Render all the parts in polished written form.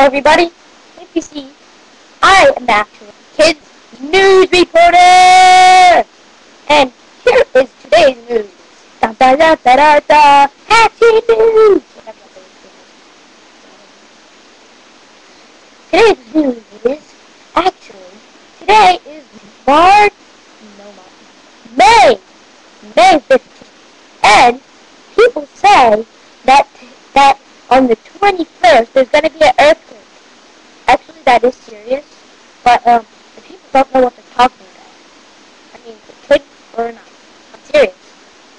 everybody. If you see, I am actually Kids News Reporter, and here is today's news. Da da da da da da. Action news. Today's news is actually today is March, no March, May 15th, and people say that on the 21st there's going to be an earthquake. Actually, that is serious, but the people don't know what they're talking about. I mean, it could or not. I'm serious.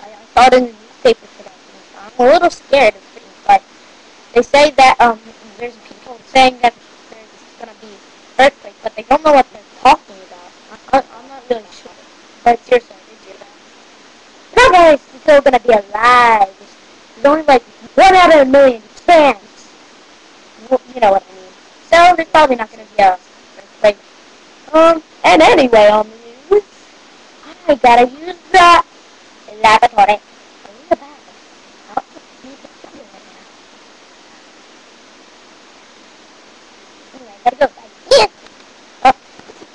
I saw it in the newspaper today. I'm a little scared of things, but they say that there's people saying that there's going to be earthquake, but they don't know what they're talking about. I'm not really sure, but seriously, I did hear that. Not guys, you're still going to be alive. There's only like 1 out of a million chance. You know what I mean. So there's probably not going to be a earthquake. And anyway, on the news, I gotta use the laboratory. In the bathroom. I'll use the computer right now. Anyway, I gotta go back here. Oh,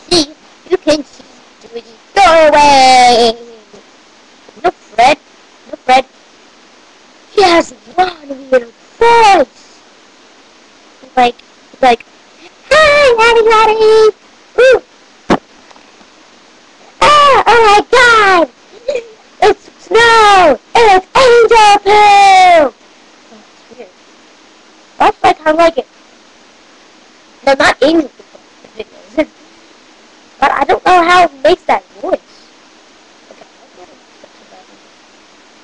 see, you can see through the doorway. No Fred. He has one weird voice. Like, hi, everybody! Ooh. Oh my god! It's snow! It's angel poo! Oh, it's weird. That's like I like it. No, not angel poo videos. But I don't know how it makes that voice. Okay,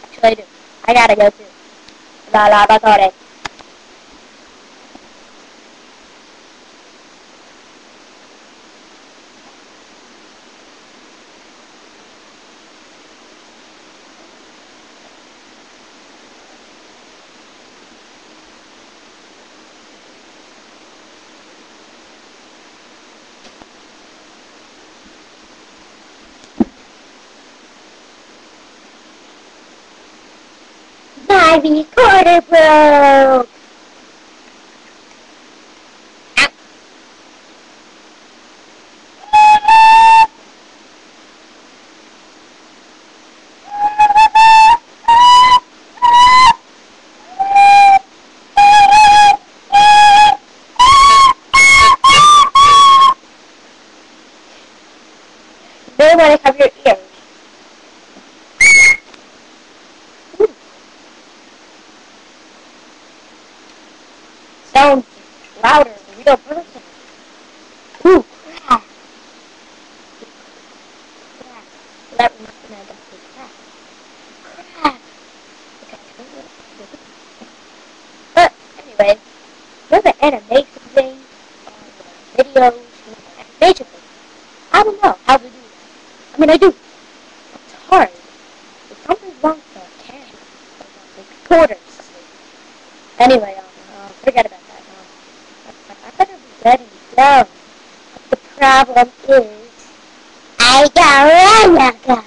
actually I do. I gotta go to the laboratory. My recorder broke! You really want to cover your ears. Sounds louder than a real person. Ooh, crap. Crap. That reminds me of the crap. Crap. Okay. But anyway, there's an animation thing on videos, animation thing. I don't know how to do that. I mean, I do. It's hard. If something's wrong with the camera, the recorder system. Anyway, forget about that. I better be ready to go. The problem is, I got